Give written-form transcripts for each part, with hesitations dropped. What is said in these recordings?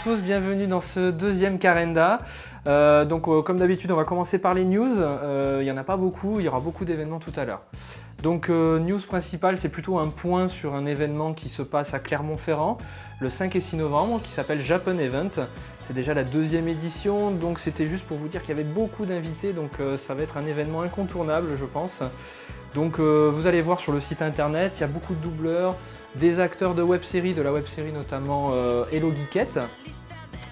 tous, bienvenue dans ce deuxième Carenda. Comme d'habitude, on va commencer par les news. Il n'y en a pas beaucoup, il y aura beaucoup d'événements tout à l'heure. Donc news principale, c'est plutôt un point sur un événement qui se passe à Clermont-Ferrand le 5 et 6 novembre, qui s'appelle Japan Event. C'est déjà la deuxième édition, donc c'était juste pour vous dire qu'il y avait beaucoup d'invités, donc ça va être un événement incontournable, je pense. Donc vous allez voir sur le site internet, il y a beaucoup de doubleurs, des acteurs de web-série, notamment Hello Geekette.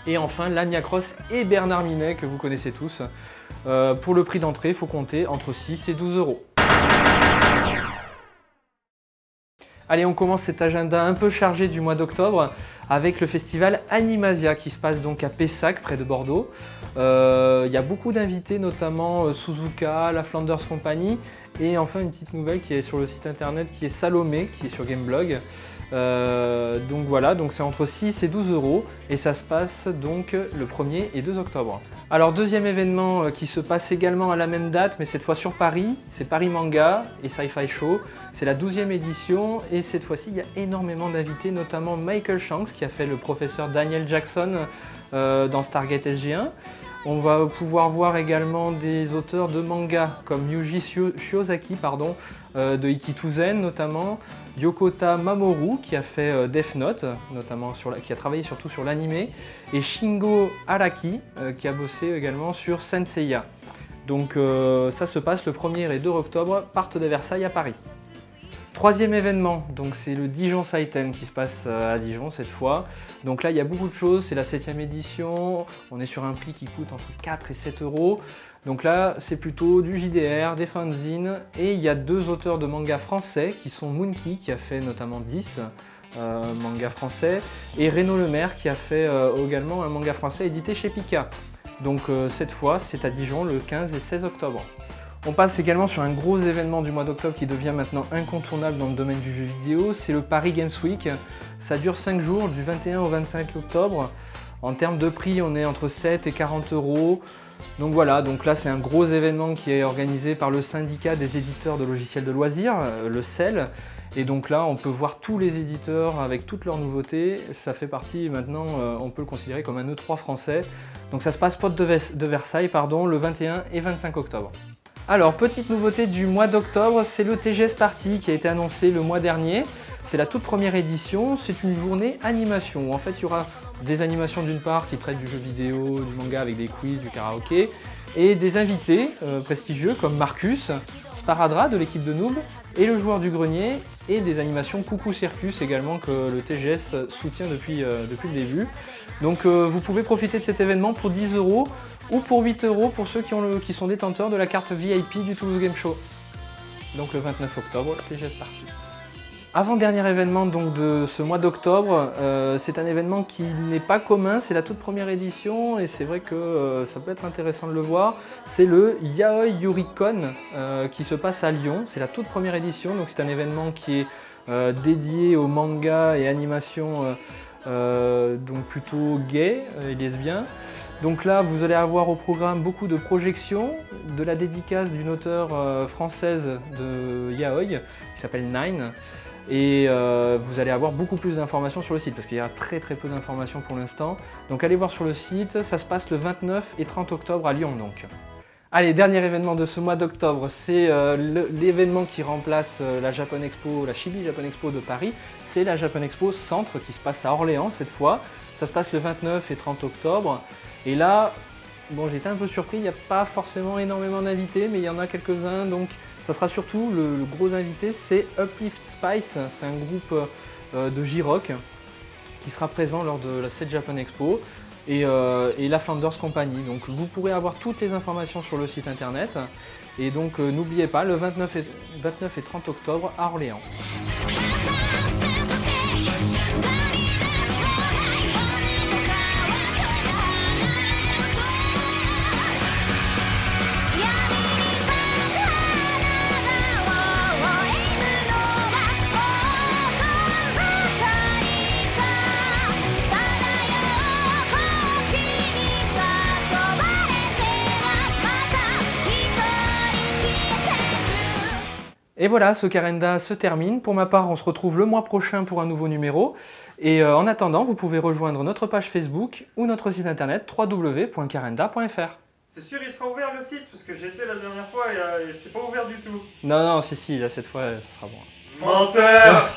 Et enfin Lamia Cross et Bernard Minet, que vous connaissez tous. Pour le prix d'entrée, il faut compter entre 6 et 12 €. Allez, on commence cet agenda un peu chargé du mois d'octobre avec le festival Animasia qui se passe donc à Pessac, près de Bordeaux. Il y a beaucoup d'invités, notamment Suzuka, la Flanders Company et enfin une petite nouvelle qui est sur le site internet qui est Salomé, qui est sur Gameblog. Donc voilà, donc c'est entre 6 et 12 € et ça se passe donc le 1er et 2 octobre. Alors deuxième événement qui se passe également à la même date mais cette fois sur Paris, c'est Paris Manga et Sci-Fi Show. C'est la 12e édition et cette fois-ci il y a énormément d'invités, notamment Michael Shanks qui a fait le professeur Daniel Jackson dans Stargate SG1. On va pouvoir voir également des auteurs de manga comme Yuji Shiozaki de Ikituzen notamment, Yokota Mamoru qui a fait Death Note, notamment qui a travaillé surtout sur l'anime, et Shingo Araki qui a bossé également sur Saint Seiya. Donc ça se passe le 1er et 2 octobre, Porte de Versailles à Paris. Troisième événement, donc c'est le Dijon Saiten qui se passe à Dijon cette fois. Donc là il y a beaucoup de choses, c'est la 7e édition, on est sur un prix qui coûte entre 4 et 7 €. Donc là c'est plutôt du JDR, des fanzines et il y a deux auteurs de manga français qui sont Moonki qui a fait notamment 10 manga français et Renaud Lemaire qui a fait également un manga français édité chez Pika. Donc cette fois c'est à Dijon le 15 et 16 octobre. On passe également sur un gros événement du mois d'octobre qui devient maintenant incontournable dans le domaine du jeu vidéo, c'est le Paris Games Week. Ça dure 5 jours, du 21 au 25 octobre. En termes de prix, on est entre 7 et 40 €. Donc voilà, donc là c'est un gros événement qui est organisé par le syndicat des éditeurs de logiciels de loisirs, le CEL. Et donc là on peut voir tous les éditeurs avec toutes leurs nouveautés. Ça fait partie maintenant, on peut le considérer comme un E3 français. Donc ça se passe porte de Versailles le 21 et 25 octobre. Alors, petite nouveauté du mois d'octobre, c'est le TGS Party qui a été annoncé le mois dernier. C'est la toute première édition, c'est une journée animation. En fait, il y aura des animations d'une part qui traitent du jeu vidéo, du manga avec des quiz, du karaoké, et des invités prestigieux comme Marcus, Sparadra de l'équipe de Noob, et le joueur du grenier, et des animations Coucou Circus également que le TGS soutient depuis le début. Donc vous pouvez profiter de cet événement pour 10 € ou pour 8 € pour ceux qui sont détenteurs de la carte VIP du Toulouse Game Show. Donc le 29 octobre, TGS Party. Avant-dernier événement donc, de ce mois d'octobre, c'est un événement qui n'est pas commun, c'est la toute première édition et c'est vrai que ça peut être intéressant de le voir. C'est le Yaoi Yuricon qui se passe à Lyon, c'est la toute première édition, donc c'est un événement qui est dédié au manga et animation donc plutôt gay et lesbien. Donc là vous allez avoir au programme beaucoup de projections, de la dédicace d'une auteure française de Yaoi qui s'appelle Nine. Et vous allez avoir beaucoup plus d'informations sur le site parce qu'il y a très peu d'informations pour l'instant. Donc allez voir sur le site, ça se passe le 29 et 30 octobre à Lyon donc. Allez, dernier événement de ce mois d'octobre, c'est l'événement qui remplace la Japan Expo, la Chibi Japan Expo de Paris. C'est la Japan Expo Centre qui se passe à Orléans cette fois. Ça se passe le 29 et 30 octobre. Et là, bon, j'étais un peu surpris, il n'y a pas forcément énormément d'invités, mais il y en a quelques-uns. Donc ça sera surtout, le gros invité, c'est Uplift Spice. C'est un groupe de J-Rock qui sera présent lors de cette Japan Expo. Et la Flanders Company. Donc vous pourrez avoir toutes les informations sur le site internet. Et donc n'oubliez pas, le 29 et 30 octobre à Orléans. Et voilà, ce Carenda se termine. Pour ma part, on se retrouve le mois prochain pour un nouveau numéro. Et en attendant, vous pouvez rejoindre notre page Facebook ou notre site internet www.carenda.fr. C'est sûr, il sera ouvert le site, parce que j'y étais la dernière fois et c'était pas ouvert du tout. Non, si, là, cette fois, ça sera bon. Menteur!